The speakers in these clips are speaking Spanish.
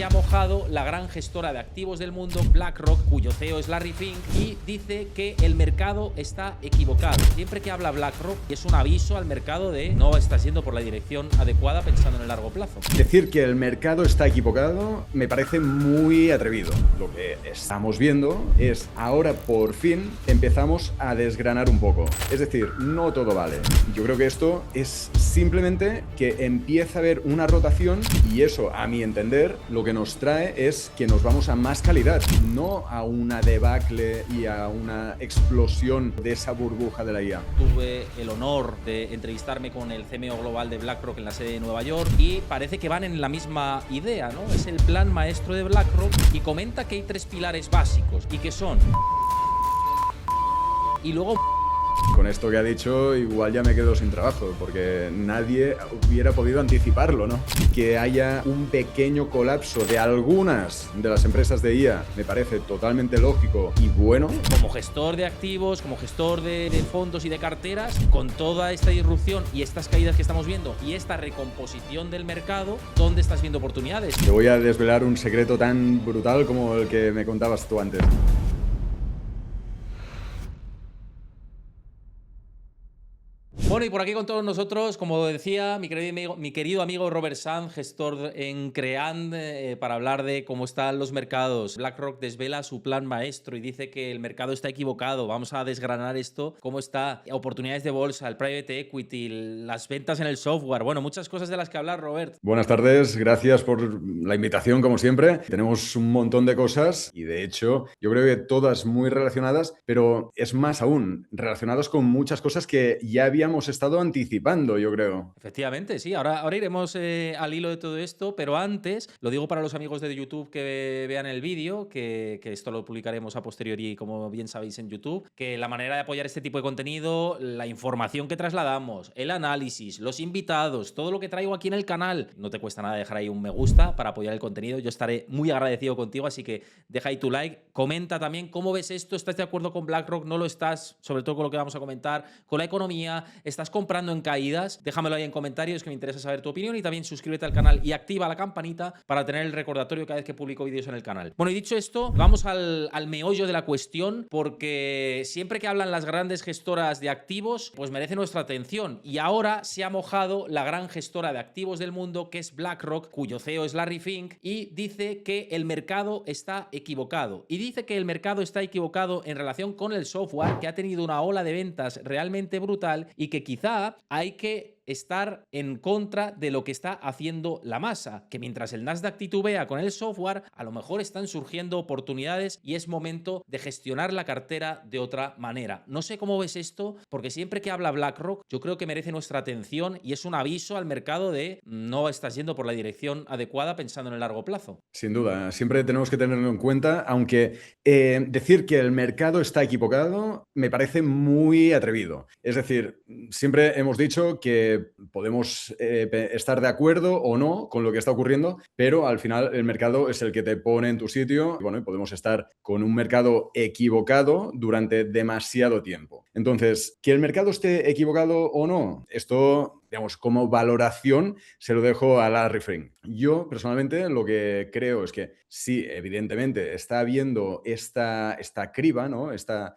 se ha mojado la gran gestora de activos del mundo, BlackRock, cuyo CEO es Larry Fink, y dice que el mercado está equivocado. Siempre que habla BlackRock es un aviso al mercado de no estás yendo por la dirección adecuada pensando en el largo plazo. Decir que el mercado está equivocado me parece muy atrevido. Lo que estamos viendo es ahora por fin empezamos a desgranar un poco. Es decir, no todo vale. Yo creo que esto es simplemente que empieza a haber una rotación y eso, a mi entender, lo que nos trae es que nos vamos a más calidad, no a una debacle y a una explosión de esa burbuja de la IA. Tuve el honor de entrevistarme con el CMO global de BlackRock en la sede de Nueva York y parece que van en la misma idea, ¿no? Es el plan maestro de BlackRock y comenta que hay 3 pilares básicos y que son... Y luego... Con esto que ha dicho, igual ya me quedo sin trabajo, porque nadie hubiera podido anticiparlo, ¿no? Que haya un pequeño colapso de algunas de las empresas de IA me parece totalmente lógico y bueno. Como gestor de activos, como gestor de fondos y de carteras, con toda esta disrupción y estas caídas que estamos viendo y esta recomposición del mercado, ¿dónde estás viendo oportunidades? Te voy a desvelar un secreto tan brutal como el que me contabas tú antes. Bueno, y por aquí con todos nosotros, como decía, mi querido amigo Robert Sanz, gestor en Creand, para hablar de cómo están los mercados. BlackRock desvela su plan maestro y dice que el mercado está equivocado. Vamos a desgranar esto, cómo está, oportunidades de bolsa, el private equity, las ventas en el software. Bueno, muchas cosas de las que hablar, Robert. Buenas tardes, gracias por la invitación, como siempre. Tenemos un montón de cosas y, de hecho, yo creo que todas muy relacionadas, pero es más aún, relacionadas con muchas cosas que ya habíamos estado anticipando, yo creo. Efectivamente, sí. Ahora iremos al hilo de todo esto, pero antes, lo digo para los amigos de YouTube que vean el vídeo, que esto lo publicaremos a posteriori, como bien sabéis, en YouTube, que la manera de apoyar este tipo de contenido, la información que trasladamos, el análisis, los invitados, todo lo que traigo aquí en el canal, no te cuesta nada dejar ahí un me gusta para apoyar el contenido. Yo estaré muy agradecido contigo, así que deja ahí tu like, comenta también cómo ves esto, ¿estás de acuerdo con BlackRock? ¿No lo estás? Sobre todo con lo que vamos a comentar, con la economía, ¿estás comprando en caídas? Déjamelo ahí en comentarios, que me interesa saber tu opinión, y también suscríbete al canal y activa la campanita para tener el recordatorio cada vez que publico vídeos en el canal. Bueno, y dicho esto, vamos al meollo de la cuestión, porque siempre que hablan las grandes gestoras de activos, pues merece nuestra atención, y ahora se ha mojado la gran gestora de activos del mundo, que es BlackRock, cuyo CEO es Larry Fink, y dice que el mercado está equivocado. Y dice que el mercado está equivocado en relación con el software, que ha tenido una ola de ventas realmente brutal y que quizá hay que estar en contra de lo que está haciendo la masa, que mientras el Nasdaq titubea con el software, a lo mejor están surgiendo oportunidades y es momento de gestionar la cartera de otra manera. No sé cómo ves esto, porque siempre que habla BlackRock, yo creo que merece nuestra atención y es un aviso al mercado de no estás yendo por la dirección adecuada pensando en el largo plazo. Sin duda, siempre tenemos que tenerlo en cuenta, aunque decir que el mercado está equivocado me parece muy atrevido. Es decir, siempre hemos dicho que podemos estar de acuerdo o no con lo que está ocurriendo, pero al final el mercado es el que te pone en tu sitio. Y bueno, y podemos estar con un mercado equivocado durante demasiado tiempo. Entonces, que el mercado esté equivocado o no, esto, digamos, como valoración se lo dejo a Larry Fink. Yo, personalmente, lo que creo es que sí, evidentemente, está habiendo esta criba, ¿no?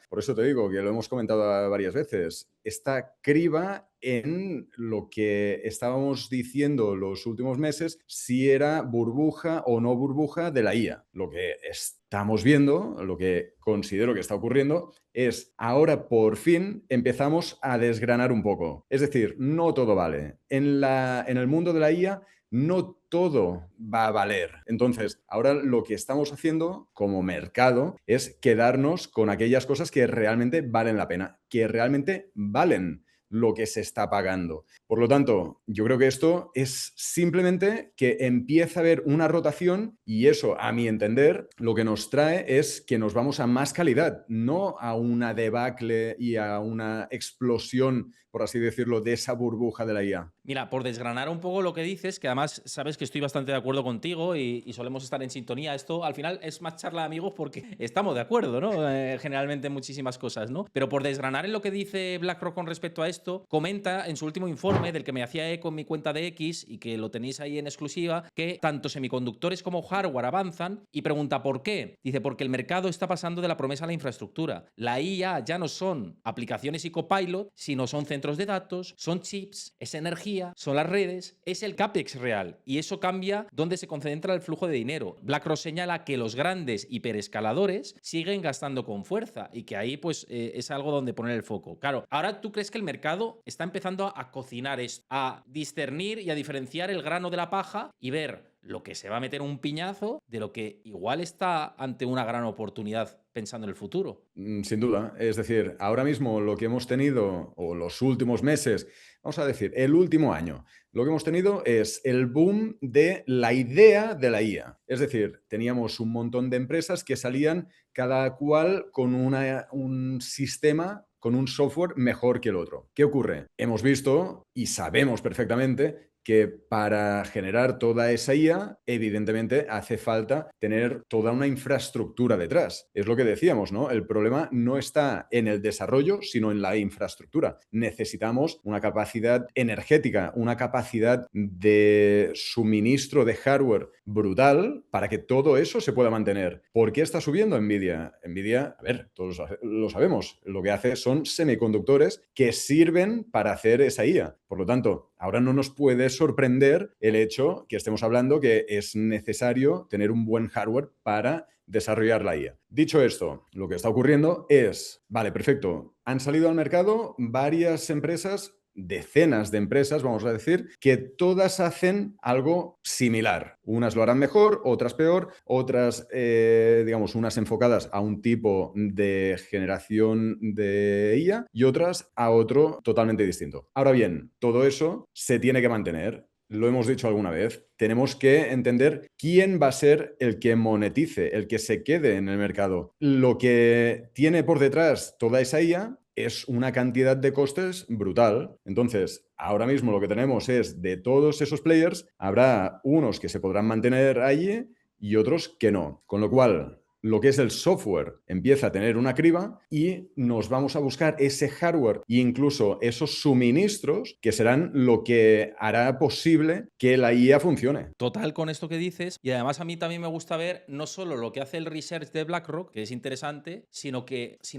Por eso te digo que lo hemos comentado varias veces, esta criba en lo que estábamos diciendo los últimos meses, si era burbuja o no burbuja de la IA. Lo que estamos viendo, lo que considero que está ocurriendo, es ahora por fin empezamos a desgranar un poco. Es decir, no todo vale. En el mundo de la IA no todo va a valer. Entonces, ahora lo que estamos haciendo como mercado es quedarnos con aquellas cosas que realmente valen la pena, que realmente valen lo que se está pagando. Por lo tanto, yo creo que esto es simplemente que empieza a haber una rotación y eso, a mi entender, lo que nos trae es que nos vamos a más calidad, no a una debacle y a una explosión, por así decirlo, de esa burbuja de la IA. Mira, por desgranar un poco lo que dices, que además sabes que estoy bastante de acuerdo contigo y solemos estar en sintonía, esto al final es más charla de amigos porque estamos de acuerdo, ¿no? Generalmente en muchísimas cosas, ¿no? Pero por desgranar en lo que dice BlackRock con respecto a esto, esto, comenta en su último informe, del que me hacía eco en mi cuenta de X y que lo tenéis ahí en exclusiva, que tanto semiconductores como hardware avanzan, y pregunta ¿por qué? Dice, porque el mercado está pasando de la promesa a la infraestructura. La IA ya no son aplicaciones y copilot, sino son centros de datos, son chips, es energía, son las redes, es el CAPEX real, y eso cambia dónde se concentra el flujo de dinero. BlackRock señala que los grandes hiperescaladores siguen gastando con fuerza y que ahí pues es algo donde poner el foco. Claro, ahora tú crees que el mercado está empezando a cocinar esto, a discernir y a diferenciar el grano de la paja y ver lo que se va a meter un piñazo de lo que igual está ante una gran oportunidad pensando en el futuro. Sin duda. Es decir, ahora mismo lo que hemos tenido, o los últimos meses, vamos a decir, el último año, lo que hemos tenido es el boom de la idea de la IA. Es decir, teníamos un montón de empresas que salían cada cual con un sistema, con un software mejor que el otro. ¿Qué ocurre? Hemos visto y sabemos perfectamente que para generar toda esa IA, evidentemente hace falta tener toda una infraestructura detrás. Es lo que decíamos, ¿no? El problema no está en el desarrollo, sino en la infraestructura. Necesitamos una capacidad energética, una capacidad de suministro de hardware brutal para que todo eso se pueda mantener. ¿Por qué está subiendo Nvidia? Nvidia, a ver, todos lo sabemos, lo que hace son semiconductores que sirven para hacer esa IA. Por lo tanto, ahora no nos puede sorprender el hecho que estemos hablando que es necesario tener un buen hardware para desarrollar la IA. Dicho esto, lo que está ocurriendo es, vale, perfecto, han salido al mercado varias empresas, decenas de empresas, vamos a decir, que todas hacen algo similar. Unas lo harán mejor, otras peor, otras, digamos, unas enfocadas a un tipo de generación de IA y otras a otro totalmente distinto. Ahora bien, todo eso se tiene que mantener. Lo hemos dicho alguna vez, tenemos que entender quién va a ser el que monetice, el que se quede en el mercado. Lo que tiene por detrás toda esa IA es una cantidad de costes brutal. Entonces, ahora mismo lo que tenemos es, de todos esos players, habrá unos que se podrán mantener allí y otros que no. Con lo cual, lo que es el software empieza a tener una criba y nos vamos a buscar ese hardware e incluso esos suministros que serán lo que hará posible que la IA funcione. Total con esto que dices, y además a mí también me gusta ver no solo lo que hace el research de BlackRock, que es interesante, sino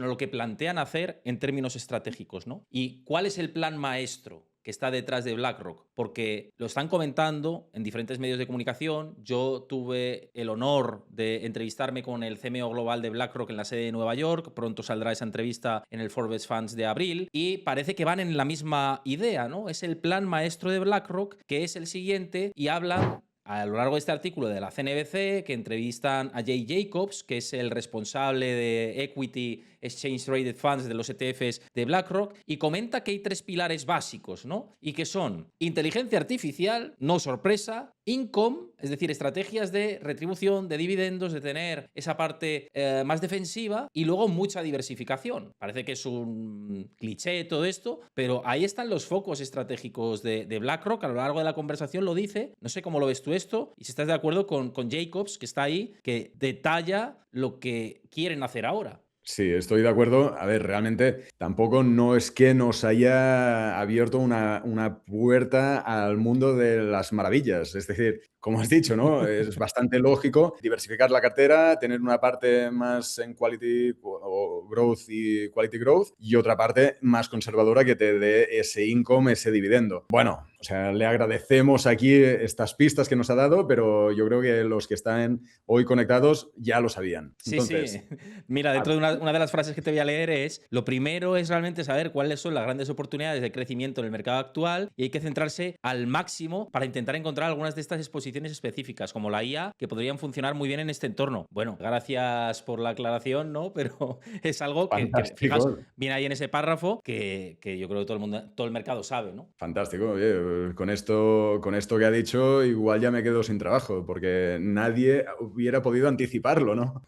lo que plantean hacer en términos estratégicos, ¿no? Y cuál es el plan maestro que está detrás de BlackRock, porque lo están comentando en diferentes medios de comunicación. Yo tuve el honor de entrevistarme con el CMO global de BlackRock en la sede de Nueva York, pronto saldrá esa entrevista en el Forbes Fans de abril, y parece que van en la misma idea, ¿no? Es el plan maestro de BlackRock, que es el siguiente, y hablan a lo largo de este artículo de la CNBC, que entrevistan a Jay Jacobs, que es el responsable de Equity Exchange Traded Funds de los ETFs de BlackRock, y comenta que hay tres pilares básicos, ¿no? Y que son inteligencia artificial, no sorpresa, income, es decir, estrategias de retribución, de dividendos, de tener esa parte más defensiva, y luego mucha diversificación. Parece que es un cliché todo esto, pero ahí están los focos estratégicos de BlackRock. A lo largo de la conversación lo dice. No sé cómo lo ves tú esto, y si estás de acuerdo con Jacobs, que está ahí, que detalla lo que quieren hacer ahora. Sí, estoy de acuerdo. A ver, realmente tampoco no es que nos haya abierto una puerta al mundo de las maravillas. Es decir, como has dicho, ¿no? Es bastante lógico diversificar la cartera, tener una parte más en quality o growth y quality growth y otra parte más conservadora que te dé ese income, ese dividendo. Bueno, o sea, le agradecemos aquí estas pistas que nos ha dado, pero yo creo que los que están hoy conectados ya lo sabían. Sí, Entonces, sí. Mira, dentro de una de las frases que te voy a leer es: lo primero es realmente saber cuáles son las grandes oportunidades de crecimiento en el mercado actual, y hay que centrarse al máximo para intentar encontrar algunas de estas exposiciones específicas, como la IA, que podrían funcionar muy bien en este entorno. Bueno, gracias por la aclaración, ¿no? Pero es algo que fijaos, fantástico. viene ahí en ese párrafo que yo creo que todo el mundo, todo el mercado sabe, ¿no? Fantástico. Oye, con esto que ha dicho, igual ya me quedo sin trabajo, porque nadie hubiera podido anticiparlo, ¿no?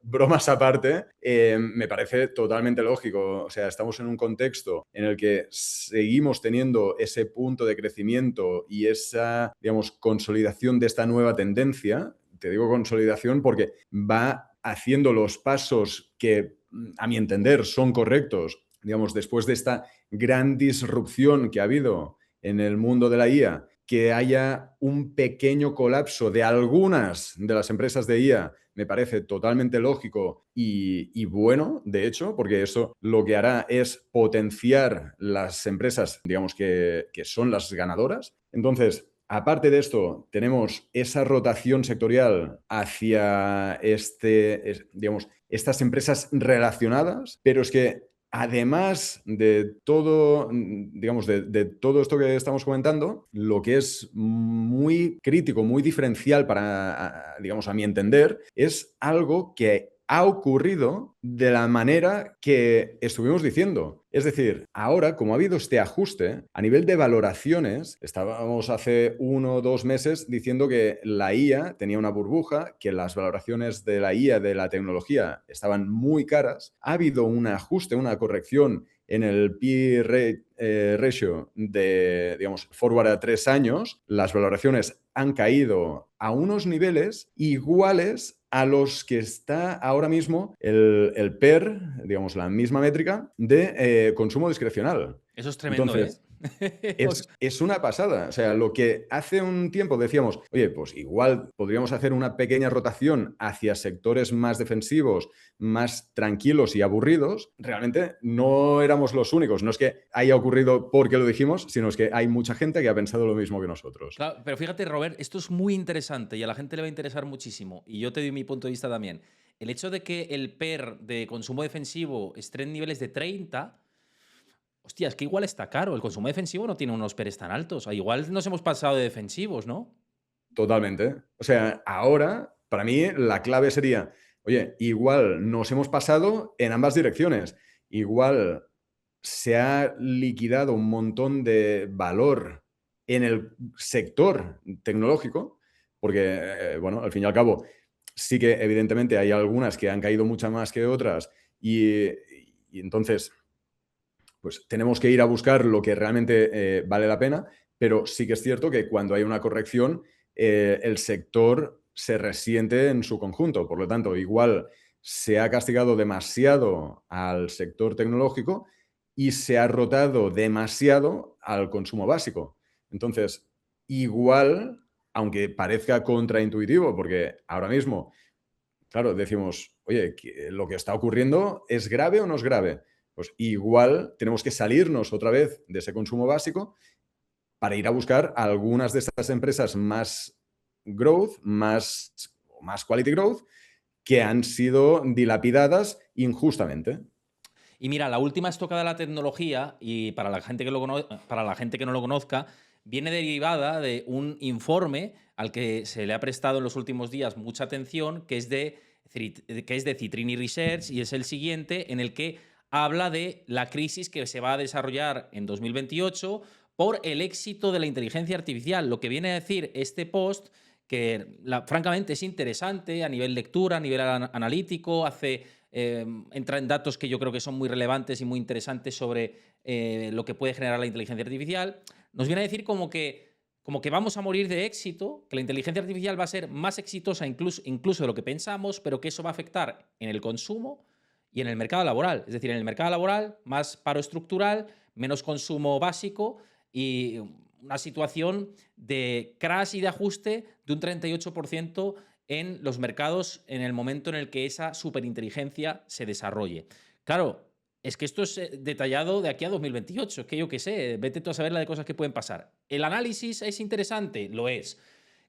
Bromas aparte, me parece totalmente lógico. O sea, estamos en un contexto en el que seguimos teniendo ese punto de crecimiento y esa, digamos, consolidación de esta nueva tendencia. Te digo consolidación porque va haciendo los pasos que, a mi entender, son correctos digamos, después de esta gran disrupción que ha habido en el mundo de la IA, que haya un pequeño colapso de algunas de las empresas de IA, me parece totalmente lógico y bueno, de hecho, porque eso lo que hará es potenciar las empresas, digamos, que son las ganadoras. Entonces, aparte de esto, tenemos esa rotación sectorial hacia digamos, estas empresas relacionadas, pero es que además de todo, digamos, de todo esto que estamos comentando, lo que es muy crítico, muy diferencial para, digamos, a mi entender, es algo que ha ocurrido de la manera que estuvimos diciendo. Es decir, ahora, como ha habido este ajuste, a nivel de valoraciones, estábamos hace 1 o 2 meses diciendo que la IA tenía una burbuja, que las valoraciones de la IA, de la tecnología, estaban muy caras. Ha habido un ajuste, una corrección en el P/ratio de, digamos, forward a 3 años. Las valoraciones han caído a unos niveles iguales a los que está ahora mismo el PER, digamos, la misma métrica de consumo discrecional. Eso es tremendo, ¿eh? Entonces, es una pasada. O sea, lo que hace un tiempo decíamos, oye, pues igual podríamos hacer una pequeña rotación hacia sectores más defensivos, más tranquilos y aburridos, realmente no éramos los únicos. No es que haya ocurrido porque lo dijimos, sino es que hay mucha gente que ha pensado lo mismo que nosotros. Claro, pero fíjate, Robert, esto es muy interesante y a la gente le va a interesar muchísimo. Y yo te doy mi punto de vista también. El hecho de que el PER de consumo defensivo esté en niveles de 30, hostia, es que igual está caro. El consumo defensivo no tiene unos PERs tan altos. Igual nos hemos pasado de defensivos, ¿no? Totalmente. O sea, ahora, para mí, la clave sería, oye, igual nos hemos pasado en ambas direcciones. Igual se ha liquidado un montón de valor en el sector tecnológico, porque, bueno, al fin y al cabo, sí que evidentemente hay algunas que han caído mucho más que otras y entonces, pues tenemos que ir a buscar lo que realmente vale la pena, pero sí que es cierto que cuando hay una corrección, el sector se resiente en su conjunto. Por lo tanto, igual se ha castigado demasiado al sector tecnológico y se ha rotado demasiado al consumo básico. Entonces, igual, aunque parezca contraintuitivo, porque ahora mismo, claro, decimos, oye, ¿lo que está ocurriendo es grave o no es grave? Pues igual tenemos que salirnos otra vez de ese consumo básico para ir a buscar algunas de estas empresas más growth, más quality growth, que han sido dilapidadas injustamente. Y mira, la última estocada de la tecnología, y para la gente que no lo conozca, viene derivada de un informe al que se le ha prestado en los últimos días mucha atención, que es de Citrini Research, y es el siguiente, en el que habla de la crisis que se va a desarrollar en 2028 por el éxito de la inteligencia artificial. Lo que viene a decir este post, que francamente es interesante a nivel lectura, a nivel analítico, entra en datos que yo creo que son muy relevantes y muy interesantes sobre lo que puede generar la inteligencia artificial. Nos viene a decir como que vamos a morir de éxito, que la inteligencia artificial va a ser más exitosa incluso de lo que pensamos, pero que eso va a afectar en el consumo y en el mercado laboral. Es decir, en el mercado laboral, más paro estructural, menos consumo básico y una situación de crash y de ajuste de un 38% en los mercados en el momento en el que esa superinteligencia se desarrolle. Claro, es que esto es detallado de aquí a 2028. Es que yo qué sé, vete tú a saber la de cosas que pueden pasar. ¿El análisis es interesante? Lo es.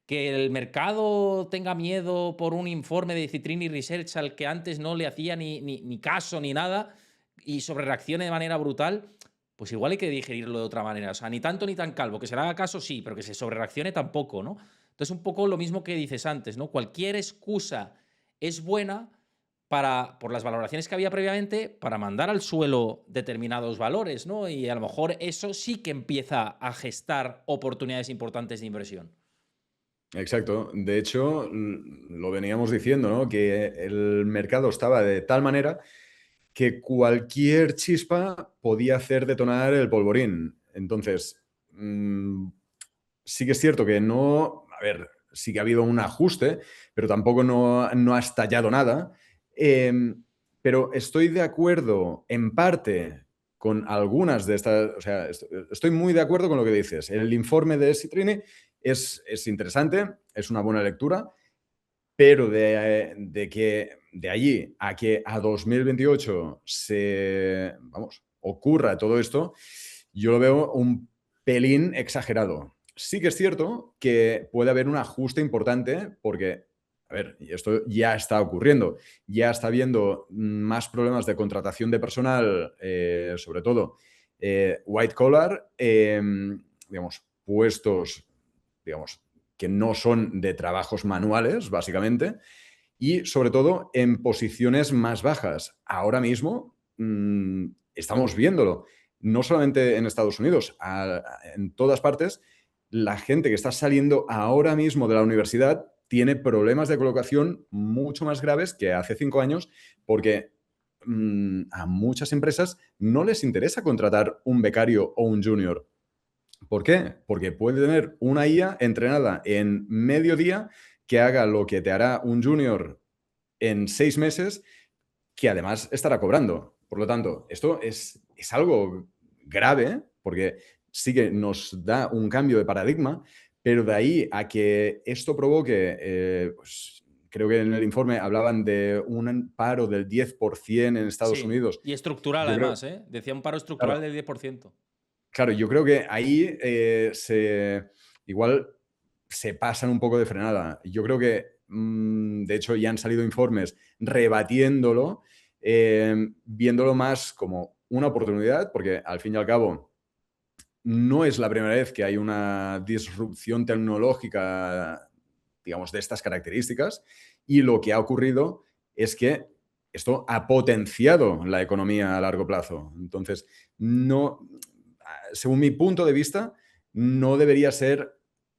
¿Que el mercado tenga miedo por un informe de Citrini Research al que antes no le hacía ni caso ni nada y sobre reaccione de manera brutal? Pues igual hay que digerirlo de otra manera. O sea, ni tanto ni tan calvo. Que se le haga caso, sí, pero que se sobrereaccione tampoco, ¿no? Entonces, un poco lo mismo que dices antes, ¿no? Cualquier excusa es buena por las valoraciones que había previamente, para mandar al suelo determinados valores, ¿no? Y a lo mejor eso sí que empieza a gestar oportunidades importantes de inversión. Exacto. De hecho, lo veníamos diciendo, ¿no? Que el mercado estaba de tal manera que cualquier chispa podía hacer detonar el polvorín. Entonces, sí que es cierto que no, a ver, sí que ha habido un ajuste, pero tampoco no ha estallado nada. Pero estoy de acuerdo en parte con algunas de estas, o sea, estoy muy de acuerdo con lo que dices. El informe de Citrini es interesante, es una buena lectura, pero de que de allí a que a 2028 ocurra todo esto, yo lo veo un pelín exagerado. Sí que es cierto que puede haber un ajuste importante porque, a ver, y esto ya está ocurriendo, ya está habiendo más problemas de contratación de personal, sobre todo white collar, digamos, puestos, digamos, que no son de trabajos manuales, básicamente, y sobre todo en posiciones más bajas. Ahora mismo estamos viéndolo, no solamente en Estados Unidos, en todas partes, la gente que está saliendo ahora mismo de la universidad tiene problemas de colocación mucho más graves que hace 5 años porque a muchas empresas no les interesa contratar un becario o un junior. ¿Por qué? Porque puede tener una IA entrenada en medio día que haga lo que te hará un junior en 6 meses, que además estará cobrando. Por lo tanto, esto es algo grave, porque sí que nos da un cambio de paradigma, pero de ahí a que esto provoque, pues, creo que en el informe hablaban de un paro del 10% en Estados Sí, Unidos. y estructural Yo creo, además, ¿eh? Decía un paro estructural claro, del 10%. claro, yo creo que ahí igual se pasan un poco de frenada. Yo creo que, de hecho, ya han salido informes rebatiéndolo, viéndolo más como una oportunidad, porque al fin y al cabo no es la primera vez que hay una disrupción tecnológica, digamos, de estas características, y lo que ha ocurrido es que esto ha potenciado la economía a largo plazo. Entonces, no, según mi punto de vista, no debería ser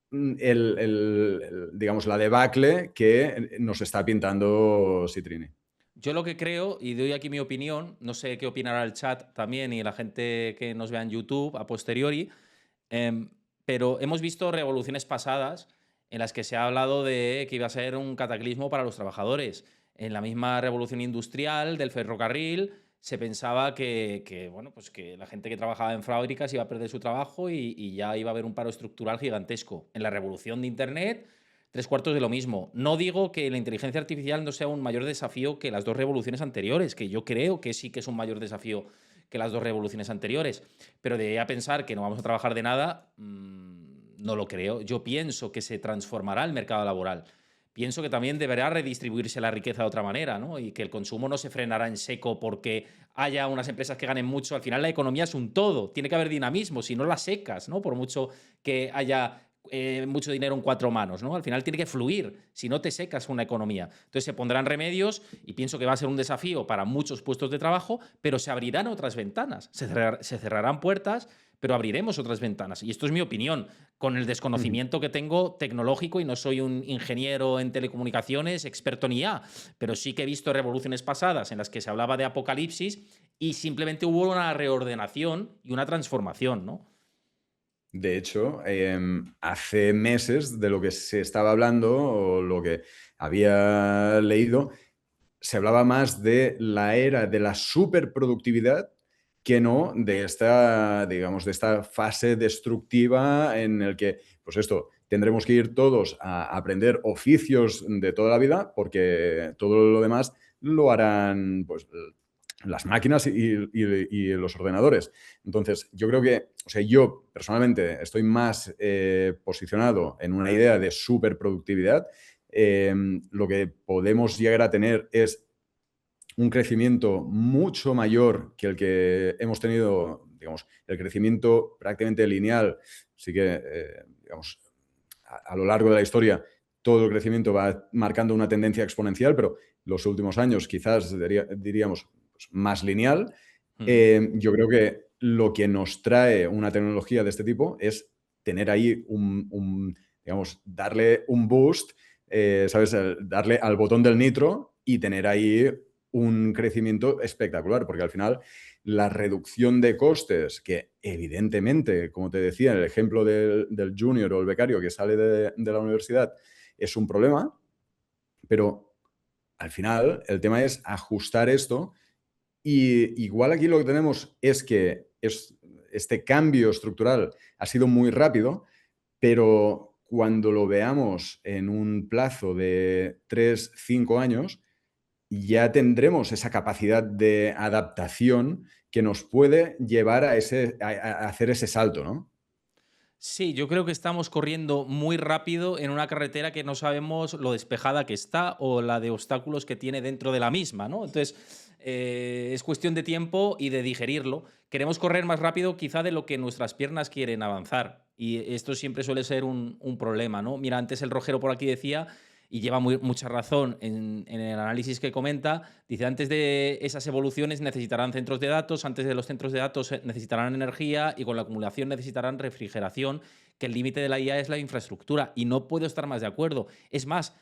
digamos, la debacle que nos está pintando Citrini. Yo lo que creo, y doy aquí mi opinión, no sé qué opinará el chat también y la gente que nos vea en YouTube a posteriori, em, pero hemos visto revoluciones pasadas en las que se ha hablado de que iba a ser un cataclismo para los trabajadores. En la misma revolución industrial del ferrocarril se pensaba bueno, pues que la gente que trabajaba en fábricas iba a perder su trabajo y ya iba a haber un paro estructural gigantesco. En la revolución de Internet, tres cuartos de lo mismo. No digo que la inteligencia artificial no sea un mayor desafío que las dos revoluciones anteriores, que yo creo que sí que es un mayor desafío que las dos revoluciones anteriores, pero de ahí a pensar que no vamos a trabajar de nada, no lo creo. Yo pienso que se transformará el mercado laboral. Pienso que también deberá redistribuirse la riqueza de otra manera, ¿no? Y que el consumo no se frenará en seco porque haya unas empresas que ganen mucho. Al final la economía es un todo, tiene que haber dinamismo, si no la secas, ¿no? Por mucho que haya mucho dinero en cuatro manos, ¿no? Al final tiene que fluir, si no te secas una economía. Entonces se pondrán remedios y pienso que va a ser un desafío para muchos puestos de trabajo, pero se abrirán otras ventanas, se cerrarán puertas, pero abriremos otras ventanas. Y esto es mi opinión, con el Ujú. desconocimiento que tengo tecnológico y no soy un ingeniero en telecomunicaciones, experto en IA, pero sí que he visto revoluciones pasadas en las que se hablaba de apocalipsis y simplemente hubo una reordenación y una transformación, ¿no? De hecho, hace meses de lo que se estaba hablando o lo que había leído, se hablaba más de la era de la superproductividad que no de esta, digamos, de esta fase destructiva en el que, pues esto, tendremos que ir todos a aprender oficios de toda la vida porque todo lo demás lo harán, pues, las máquinas y los ordenadores. Entonces, yo creo que, o sea, yo personalmente estoy más posicionado en una idea de superproductividad. Lo que podemos llegar a tener es un crecimiento mucho mayor que el que hemos tenido, digamos, el crecimiento prácticamente lineal. Sí que, digamos, a lo largo de la historia, todo el crecimiento va marcando una tendencia exponencial, pero los últimos años quizás diríamos pues, más lineal. Mm. Yo creo que lo que nos trae una tecnología de este tipo es tener ahí digamos, darle un boost, ¿sabes? Darle al botón del nitro y tener ahí un crecimiento espectacular, porque al final la reducción de costes, que evidentemente, como te decía, en el ejemplo del junior o el becario que sale de la universidad, es un problema, pero al final el tema es ajustar esto Y igual aquí lo que tenemos es que este cambio estructural ha sido muy rápido, pero cuando lo veamos en un plazo de 3, 5 años, ya tendremos esa capacidad de adaptación que nos puede llevar a hacer ese salto, ¿no? Sí, yo creo que estamos corriendo muy rápido en una carretera que no sabemos lo despejada que está o la de obstáculos que tiene dentro de la misma, ¿no? Entonces, es cuestión de tiempo y de digerirlo. Queremos correr más rápido quizá de lo que nuestras piernas quieren avanzar. Y esto siempre suele ser un problema, ¿no? Mira, antes el Rojero por aquí decía, y lleva mucha razón en el análisis que comenta, dice, antes de esas evoluciones necesitarán centros de datos, antes de los centros de datos necesitarán energía y con la acumulación necesitarán refrigeración, que el límite de la IA es la infraestructura. Y no puedo estar más de acuerdo. Es más,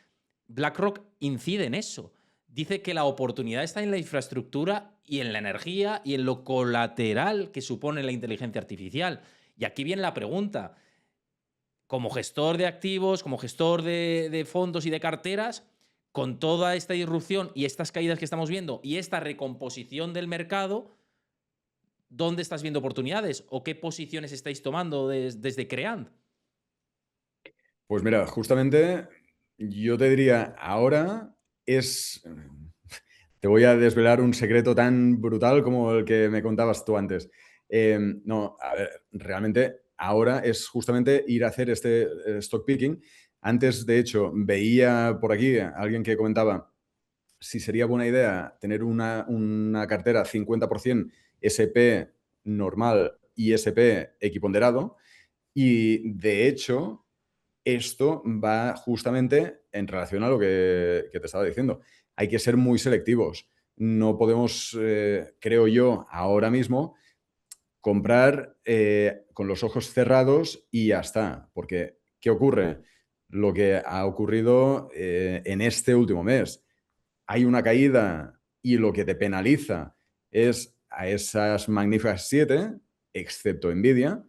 BlackRock incide en eso. Dice que la oportunidad está en la infraestructura y en la energía y en lo colateral que supone la inteligencia artificial. Y aquí viene la pregunta, como gestor de activos, como gestor de fondos y de carteras, con toda esta irrupción y estas caídas que estamos viendo y esta recomposición del mercado, ¿dónde estás viendo oportunidades o qué posiciones estáis tomando desde Creand? Pues mira, justamente yo te diría, ahora es... Te voy a desvelar un secreto tan brutal como el que me contabas tú antes. No, a ver, realmente ahora es justamente ir a hacer este stock picking. Antes, de hecho, veía por aquí a alguien que comentaba si sería buena idea tener una cartera 50% SP normal y SP equiponderado. Y de hecho, esto va justamente en relación a lo que te estaba diciendo. Hay que ser muy selectivos. No podemos, creo yo, ahora mismo comprar con los ojos cerrados y ya está. Porque, ¿qué ocurre? Lo que ha ocurrido en este último mes. Hay una caída y lo que te penaliza es a esas magníficas 7, excepto Nvidia,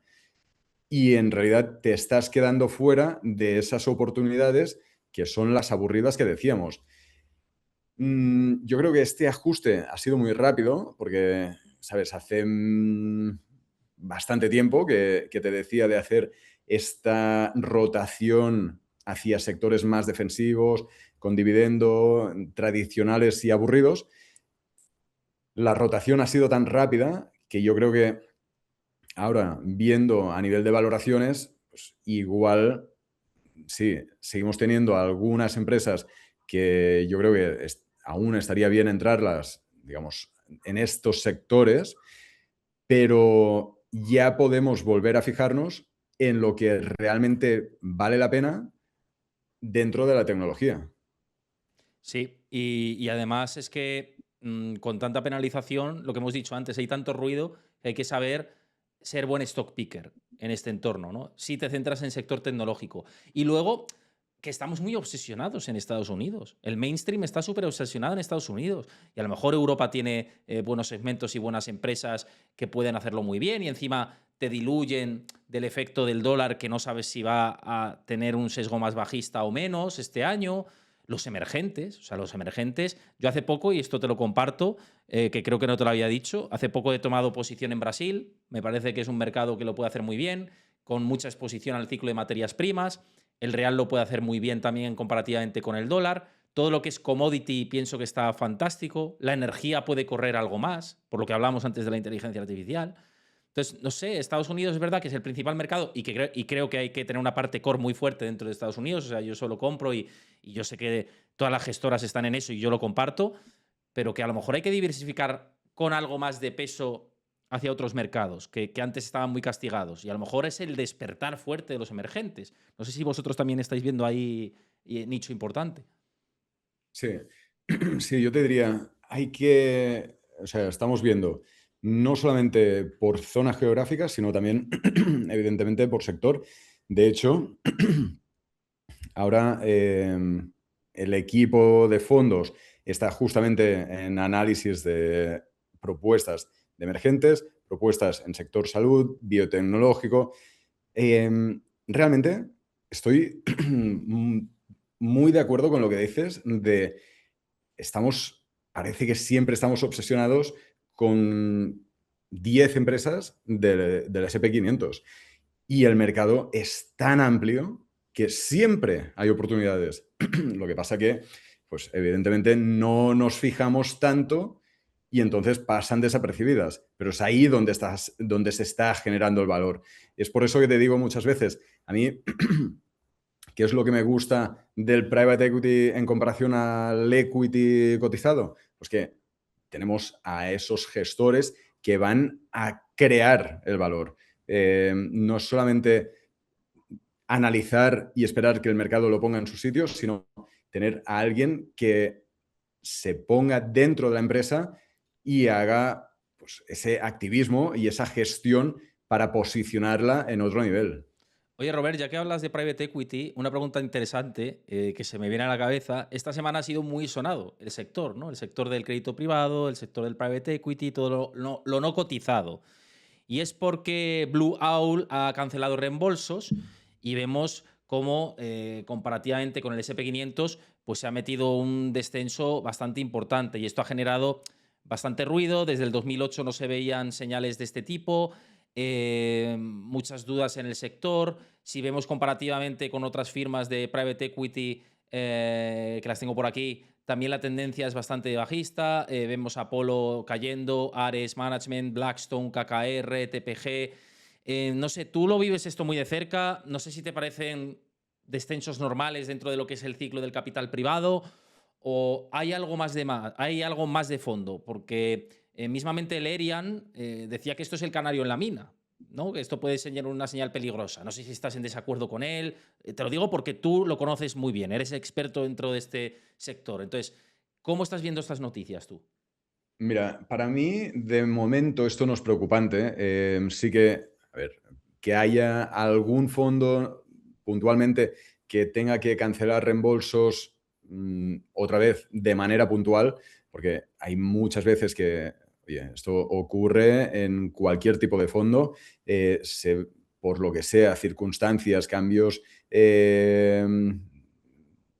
y en realidad te estás quedando fuera de esas oportunidades que son las aburridas que decíamos. Yo creo que este ajuste ha sido muy rápido porque, ¿sabes? Hace bastante tiempo que te decía de hacer esta rotación hacia sectores más defensivos, con dividendo, tradicionales y aburridos. La rotación ha sido tan rápida que yo creo que ahora, viendo a nivel de valoraciones, pues igual sí, seguimos teniendo algunas empresas que yo creo que aún estaría bien entrarlas, digamos, en estos sectores, pero ya podemos volver a fijarnos en lo que realmente vale la pena dentro de la tecnología. Sí, y además es que con tanta penalización, lo que hemos dicho antes, hay tanto ruido que hay que saber ser buen stock picker en este entorno, ¿no? Si te centras en sector tecnológico. Y luego, que estamos muy obsesionados en Estados Unidos. El mainstream está súper obsesionado en Estados Unidos. Y a lo mejor Europa tiene buenos segmentos y buenas empresas que pueden hacerlo muy bien y encima te diluyen del efecto del dólar que no sabes si va a tener un sesgo más bajista o menos este año. Los emergentes, o sea, los emergentes. Yo hace poco, y esto te lo comparto, que creo que no te lo había dicho, hace poco he tomado posición en Brasil, me parece que es un mercado que lo puede hacer muy bien, con mucha exposición al ciclo de materias primas, el real lo puede hacer muy bien también comparativamente con el dólar, todo lo que es commodity pienso que está fantástico, la energía puede correr algo más, por lo que hablamos antes de la inteligencia artificial. Entonces, no sé, Estados Unidos es verdad que es el principal mercado y creo que hay que tener una parte core muy fuerte dentro de Estados Unidos. O sea, yo solo compro y yo sé que todas las gestoras están en eso y yo lo comparto, pero que a lo mejor hay que diversificar con algo más de peso hacia otros mercados que antes estaban muy castigados. Y a lo mejor es el despertar fuerte de los emergentes. No sé si vosotros también estáis viendo ahí nicho importante. Sí, sí, yo te diría, o sea, estamos viendo no solamente por zona geográfica, sino también, evidentemente, por sector. De hecho, ahora el equipo de fondos está justamente en análisis de propuestas de emergentes, propuestas en sector salud, biotecnológico. Realmente estoy muy de acuerdo con lo que dices de parece que siempre estamos obsesionados con 10 empresas del SP 500. Y el mercado es tan amplio que siempre hay oportunidades. Lo que pasa que, pues evidentemente, no nos fijamos tanto y entonces pasan desapercibidas. Pero es ahí donde se está generando el valor. Es por eso que te digo muchas veces, a mí, ¿qué es lo que me gusta del private equity en comparación al equity cotizado? Pues que tenemos a esos gestores que van a crear el valor. No solamente analizar y esperar que el mercado lo ponga en su sitio, sino tener a alguien que se ponga dentro de la empresa y haga, pues, ese activismo y esa gestión para posicionarla en otro nivel. Oye, Robert, ya que hablas de private equity, una pregunta interesante que se me viene a la cabeza. Esta semana ha sido muy sonado el sector, ¿no? El sector del crédito privado, el sector del private equity, todo lo no cotizado. Y es porque Blue Owl ha cancelado reembolsos y vemos cómo, comparativamente con el SP 500, pues se ha metido un descenso bastante importante. Y esto ha generado bastante ruido. Desde el 2008 no se veían señales de este tipo. Muchas dudas en el sector. Si vemos comparativamente con otras firmas de private equity, que las tengo por aquí, también la tendencia es bastante bajista. Vemos Apollo cayendo, Ares Management, Blackstone, KKR, TPG. No sé, tú lo vives esto muy de cerca. No sé si te parecen descensos normales dentro de lo que es el ciclo del capital privado o hay algo hay algo más de fondo, porque mismamente Lerian decía que esto es el canario en la mina, ¿no? Que esto puede ser una señal peligrosa. No sé si estás en desacuerdo con él. Te lo digo porque tú lo conoces muy bien, eres experto dentro de este sector. Entonces, ¿cómo estás viendo estas noticias tú? Mira, para mí, de momento, esto no es preocupante. Sí que, a ver, que haya algún fondo puntualmente que tenga que cancelar reembolsos otra vez de manera puntual, porque hay muchas veces que, oye, esto ocurre en cualquier tipo de fondo, por lo que sea, circunstancias, cambios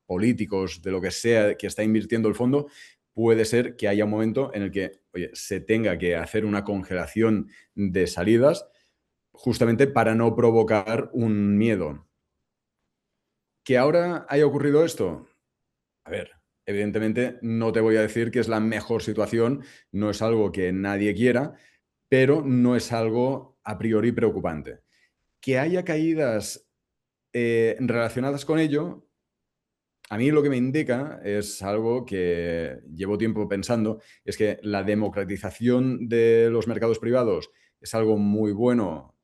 políticos, de lo que sea que está invirtiendo el fondo, puede ser que haya un momento en el que, oye, se tenga que hacer una congelación de salidas justamente para no provocar un miedo. ¿Que ahora haya ocurrido esto? A ver, evidentemente no te voy a decir que es la mejor situación, no es algo que nadie quiera, pero no es algo a priori preocupante. Que haya caídas relacionadas con ello, a mí lo que me indica es algo que llevo tiempo pensando, es que la democratización de los mercados privados es algo muy bueno.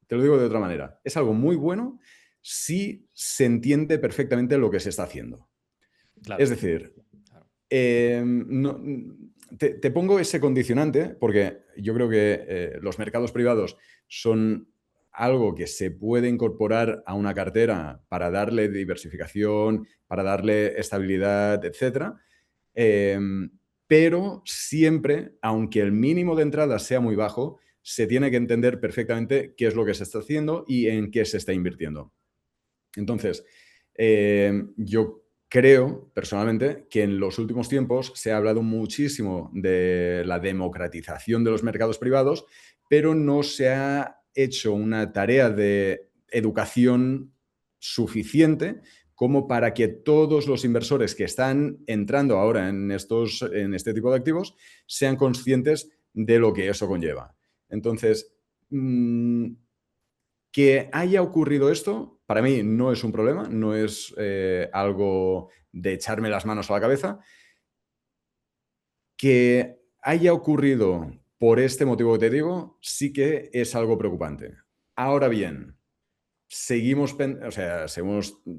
Te lo digo de otra manera, es algo muy bueno si se entiende perfectamente lo que se está haciendo. Es Claro, decir, claro. te pongo ese condicionante porque yo creo que los mercados privados son algo que se puede incorporar a una cartera para darle diversificación, para darle estabilidad, etcétera. Pero siempre, aunque el mínimo de entrada sea muy bajo, se tiene que entender perfectamente qué es lo que se está haciendo y en qué se está invirtiendo. Entonces, yo creo personalmente que en los últimos tiempos se ha hablado muchísimo de la democratización de los mercados privados, pero no se ha hecho una tarea de educación suficiente como para que todos los inversores que están entrando ahora en este tipo de activos sean conscientes de lo que eso conlleva. Entonces, que haya ocurrido esto, para mí no es un problema, no es algo de echarme las manos a la cabeza. Que haya ocurrido por este motivo que te digo, sí que es algo preocupante. Ahora bien, seguimos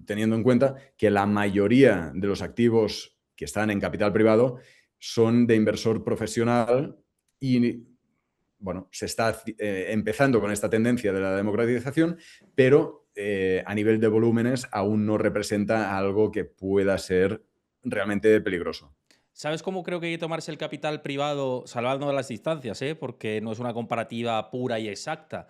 teniendo en cuenta que la mayoría de los activos que están en capital privado son de inversor profesional y, bueno, se está empezando con esta tendencia de la democratización, pero a nivel de volúmenes aún no representa algo que pueda ser realmente peligroso. ¿Sabes cómo creo que hay que tomarse el capital privado, salvando las distancias, porque no es una comparativa pura y exacta?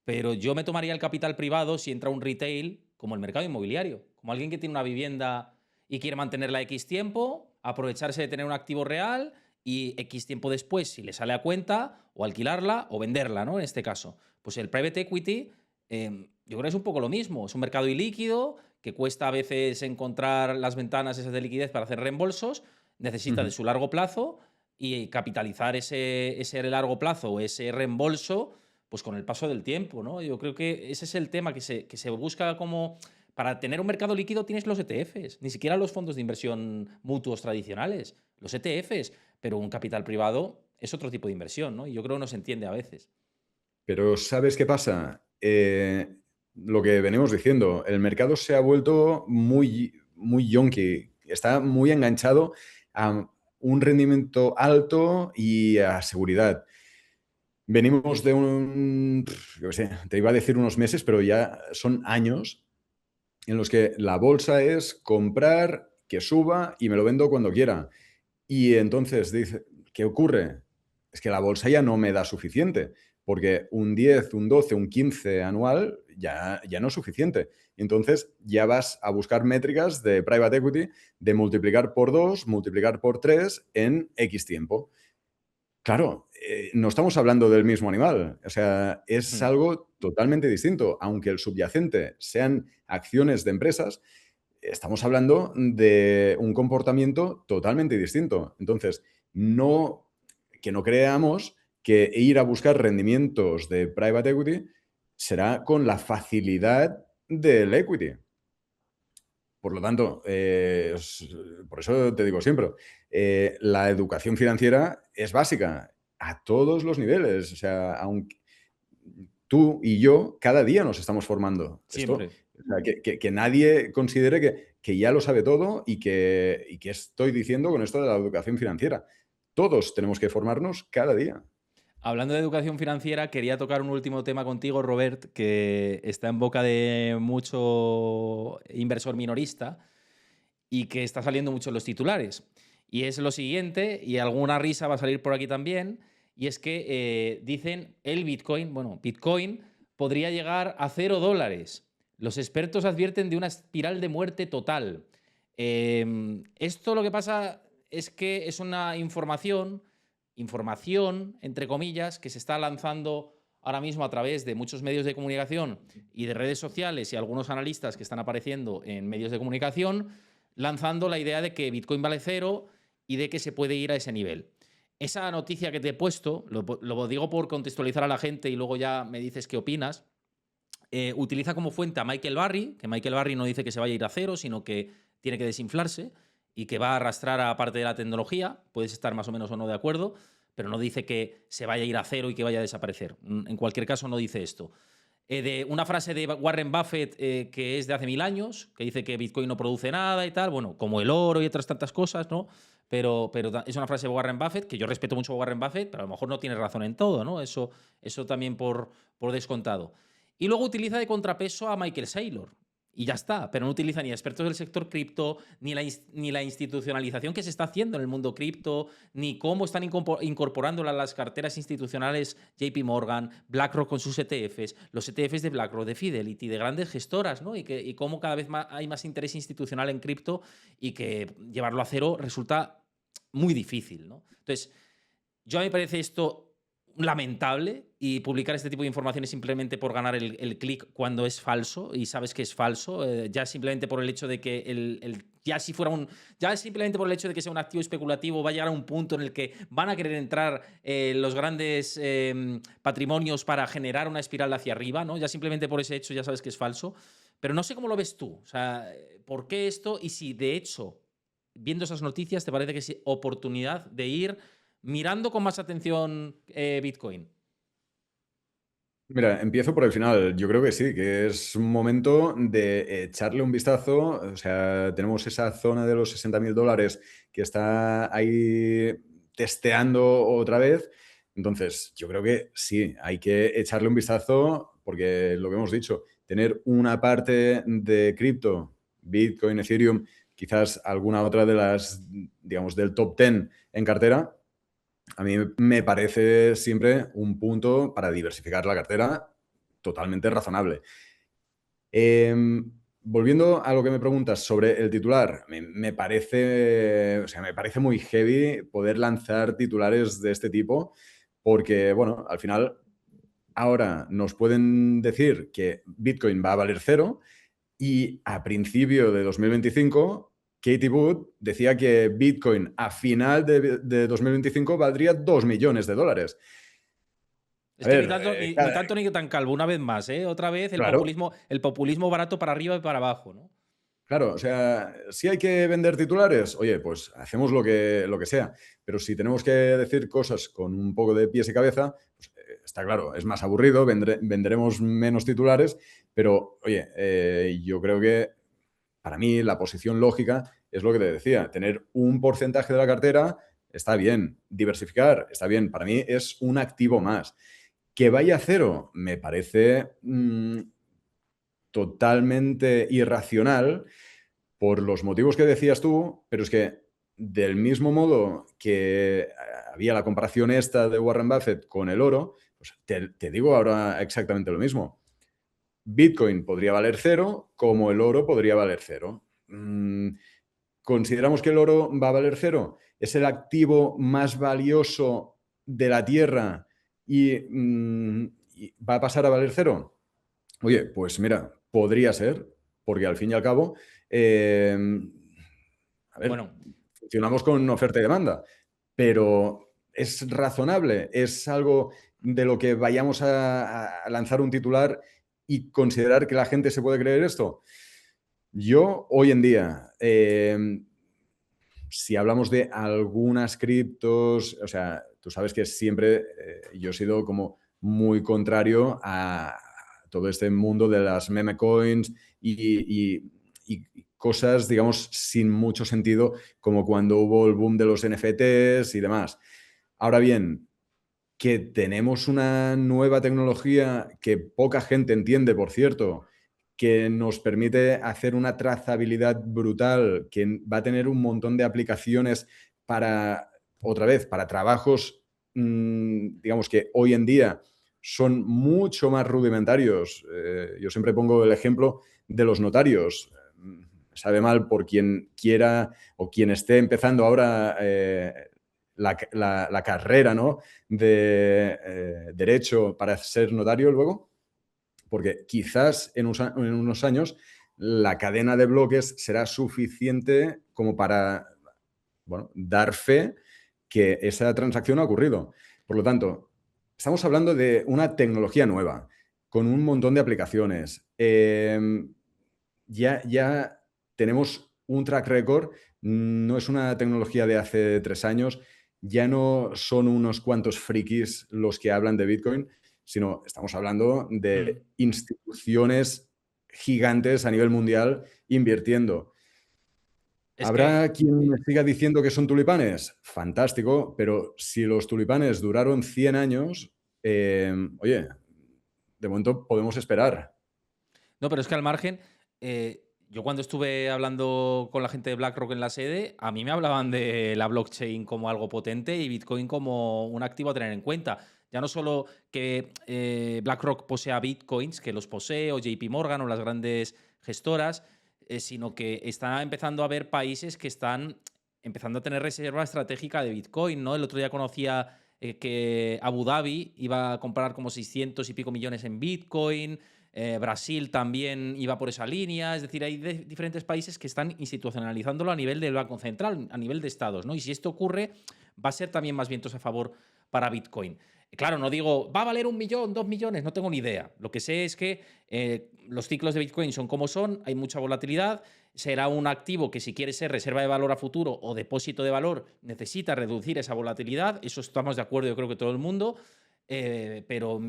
Pero yo me tomaría el capital privado si entra un retail como el mercado inmobiliario, como alguien que tiene una vivienda y quiere mantenerla X tiempo, aprovecharse de tener un activo real y X tiempo después, si le sale a cuenta, o alquilarla o venderla, ¿no? En este caso. Pues el private equity, yo creo que es un poco lo mismo. Es un mercado ilíquido que cuesta a veces encontrar las ventanas esas de liquidez para hacer reembolsos, necesita de Ujú. su largo plazo y capitalizar ese largo plazo o ese reembolso pues con el paso del tiempo, ¿no? Yo creo que ese es el tema que se busca como... Para tener un mercado líquido tienes los ETFs, ni siquiera los fondos de inversión mutuos tradicionales, los ETFs, pero un capital privado es otro tipo de inversión, ¿no? Y yo creo que no se entiende a veces. Pero ¿sabes qué pasa? Lo que venimos diciendo, el mercado se ha vuelto muy yonky, está muy enganchado a un rendimiento alto y a seguridad. Venimos de yo qué sé, te iba a decir unos meses, pero ya son años en los que la bolsa es comprar, que suba y me lo vendo cuando quiera. Y entonces dice, ¿qué ocurre? Es que la bolsa ya no me da suficiente, porque un 10, un 12, un 15 anual ya no es suficiente. Entonces ya vas a buscar métricas de private equity de multiplicar por 2, multiplicar por 3 en X tiempo. Claro, no estamos hablando del mismo animal, o sea, es Mm. algo totalmente distinto. Aunque el subyacente sean acciones de empresas, estamos hablando de un comportamiento totalmente distinto. Entonces, que no creamos que ir a buscar rendimientos de private equity será con la facilidad del equity. Por lo tanto, por eso te digo siempre, la educación financiera es básica a todos los niveles. O sea, aunque tú y yo cada día nos estamos formando. Esto, Siempre. o sea, que nadie considere que ya lo sabe todo y que estoy diciendo con esto de la educación financiera. Todos tenemos que formarnos cada día. Hablando de educación financiera, quería tocar un último tema contigo, Robert, que está en boca de mucho inversor minorista y que está saliendo mucho en los titulares. Y es lo siguiente, y alguna risa va a salir por aquí también, y es que dicen el Bitcoin, bueno, Bitcoin podría llegar a $0. Los expertos advierten de una espiral de muerte total. Esto lo que pasa es que es una información, entre comillas, que se está lanzando ahora mismo a través de muchos medios de comunicación y de redes sociales y algunos analistas que están apareciendo en medios de comunicación, lanzando la idea de que Bitcoin vale cero y de que se puede ir a ese nivel. Esa noticia que te he puesto, lo digo por contextualizar a la gente y luego ya me dices qué opinas, utiliza como fuente a Michael Barry, que Michael Barry no dice que se vaya a ir a cero, sino que tiene que desinflarse y que va a arrastrar a parte de la tecnología. Puedes estar más o menos o no de acuerdo, pero no dice que se vaya a ir a cero y que vaya a desaparecer. En cualquier caso, no dice esto. De una frase de Warren Buffett que es de hace 1000 años, que dice que Bitcoin no produce nada y tal, bueno, como el oro y otras tantas cosas, ¿no? Pero es una frase de Warren Buffett, que yo respeto mucho a Warren Buffett, pero a lo mejor no tiene razón en todo, ¿no? Eso también por descontado. Y luego utiliza de contrapeso a Michael Saylor. Y ya está, pero no utiliza ni a expertos del sector cripto, ni la institucionalización que se está haciendo en el mundo cripto, ni cómo están incorporándola a las carteras institucionales JP Morgan, BlackRock con sus ETFs, los ETFs de BlackRock, de Fidelity, de grandes gestoras, ¿no? Y cómo cada vez hay más interés institucional en cripto y que llevarlo a cero resulta muy difícil, ¿no? Entonces, yo a mí me parece esto lamentable y publicar este tipo de informaciones simplemente por ganar el clic cuando es falso y sabes que es falso, ya simplemente por el hecho de que ya simplemente por el hecho de que sea un activo especulativo va a llegar a un punto en el que van a querer entrar los grandes patrimonios para generar una espiral hacia arriba, ¿no? Ya simplemente por ese hecho ya sabes que es falso, pero no sé cómo lo ves tú, o sea, ¿por qué esto? Y si de hecho viendo esas noticias, ¿te parece que es oportunidad de ir mirando con más atención Bitcoin? Mira, empiezo por el final. Yo creo que sí, que es un momento de echarle un vistazo. O sea, tenemos esa zona de los $60.000 que está ahí testeando otra vez. Entonces, yo creo que sí, hay que echarle un vistazo porque lo que hemos dicho, tener una parte de cripto, Bitcoin, Ethereum, quizás alguna otra de las, digamos, del top 10 en cartera, a mí me parece siempre un punto para diversificar la cartera totalmente razonable. volviendo a lo que me preguntas sobre el titular, me parece, o sea, me parece muy heavy poder lanzar titulares de este tipo, porque, bueno, al final ahora nos pueden decir que Bitcoin va a valer cero y a principio de 2025 Katie Wood decía que Bitcoin a final de 2025 valdría 2 millones de dólares. A Es que ver, ni tanto ni tanto ni tan calvo, una vez más, ¿eh? Otra vez claro, el populismo barato para arriba y para abajo, ¿no? claro, o sea, si hay que vender titulares, oye, pues hacemos lo que sea. Pero si tenemos que decir cosas con un poco de pies y cabeza, pues está claro, es más aburrido, venderemos menos titulares, pero oye, yo creo que para mí la posición lógica es lo que te decía, tener un porcentaje de la cartera está bien, diversificar está bien, para mí es un activo más. Que vaya a cero me parece totalmente irracional por los motivos que decías tú, pero es que del mismo modo que había la comparación esta de Warren Buffett con el oro, pues te digo ahora exactamente lo mismo. Bitcoin podría valer cero, como el oro podría valer cero. ¿Consideramos que el oro va a valer cero? ¿Es el activo más valioso de la Tierra y va a pasar a valer cero? Oye, pues mira, podría ser, porque al fin y al cabo, eh, a ver, Bueno, funcionamos con oferta y demanda, pero ¿es razonable? ¿Es algo de lo que vayamos a lanzar un titular y considerar que la gente se puede creer esto? Yo, hoy en día, si hablamos de algunas criptos, o sea, tú sabes que siempre yo he sido como muy contrario a todo este mundo de las meme coins y cosas, digamos, sin mucho sentido, como cuando hubo el boom de los NFTs y demás. Ahora bien, que tenemos una nueva tecnología que poca gente entiende, por cierto, que nos permite hacer una trazabilidad brutal, que va a tener un montón de aplicaciones para, otra vez, para trabajos, digamos que hoy en día son mucho más rudimentarios. Yo siempre pongo el ejemplo de los notarios. Sabe mal por quien quiera o quien esté empezando ahora la carrera, ¿no?, de derecho para ser notario luego, porque quizás en unos años la cadena de bloques será suficiente como para, bueno, dar fe que esa transacción ha ocurrido. Por lo tanto, estamos hablando de una tecnología nueva, con un montón de aplicaciones. Ya tenemos un track record, no es una tecnología de hace 3 años, ya no son unos cuantos frikis los que hablan de Bitcoin, sino estamos hablando mm, de instituciones gigantes a nivel mundial invirtiendo. es que ¿Habrá quien me siga diciendo que son tulipanes? Fantástico, pero si los tulipanes duraron 100 años, oye, de momento podemos esperar. no, pero es que al margen, yo cuando estuve hablando con la gente de BlackRock en la sede, a mí me hablaban de la blockchain como algo potente y Bitcoin como un activo a tener en cuenta. Ya no solo que BlackRock posea Bitcoins, que los posee, o JP Morgan o las grandes gestoras, sino que está empezando a haber países que están empezando a tener reserva estratégica de Bitcoin, ¿no? El otro día conocía que Abu Dhabi iba a comprar como 600 y pico millones en Bitcoin. Brasil también iba por esa línea, es decir, hay diferentes países que están institucionalizándolo a nivel del Banco Central, a nivel de estados, ¿no? Y si esto ocurre, va a ser también más vientos a favor para Bitcoin. Claro, no digo, va a valer 1 millón, 2 millones, no tengo ni idea. Lo que sé es que los ciclos de Bitcoin son como son, hay mucha volatilidad, será un activo que si quiere ser reserva de valor a futuro o depósito de valor necesita reducir esa volatilidad, eso estamos de acuerdo yo creo que todo el mundo, pero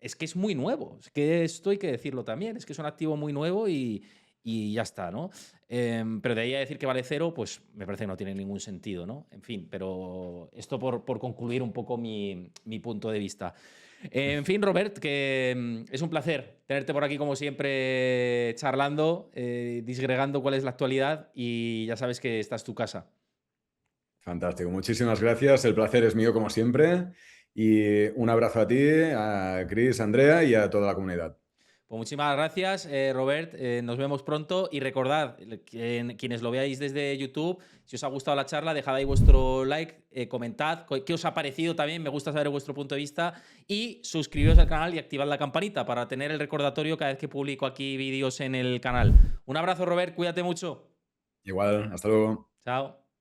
es que es muy nuevo, es que esto hay que decirlo también, es que es un activo muy nuevo y ya está, ¿no? Pero de ahí a decir que vale cero, pues me parece que no tiene ningún sentido, ¿no? En fin, pero esto por concluir un poco mi punto de vista. En fin, Robert, que es un placer tenerte por aquí como siempre charlando, disgregando cuál es la actualidad y ya sabes que esta es tu casa. Fantástico, muchísimas gracias. El placer es mío como siempre. Y un abrazo a ti, a Chris, a Andrea y a toda la comunidad. Pues muchísimas gracias, Robert. Nos vemos pronto. Y recordad, quienes lo veáis desde YouTube, si os ha gustado la charla, dejad ahí vuestro like, comentad qué os ha parecido también. Me gusta saber vuestro punto de vista. Y suscribiros al canal y activad la campanita para tener el recordatorio cada vez que publico aquí vídeos en el canal. Un abrazo, Robert. Cuídate mucho. Igual, hasta luego. Chao.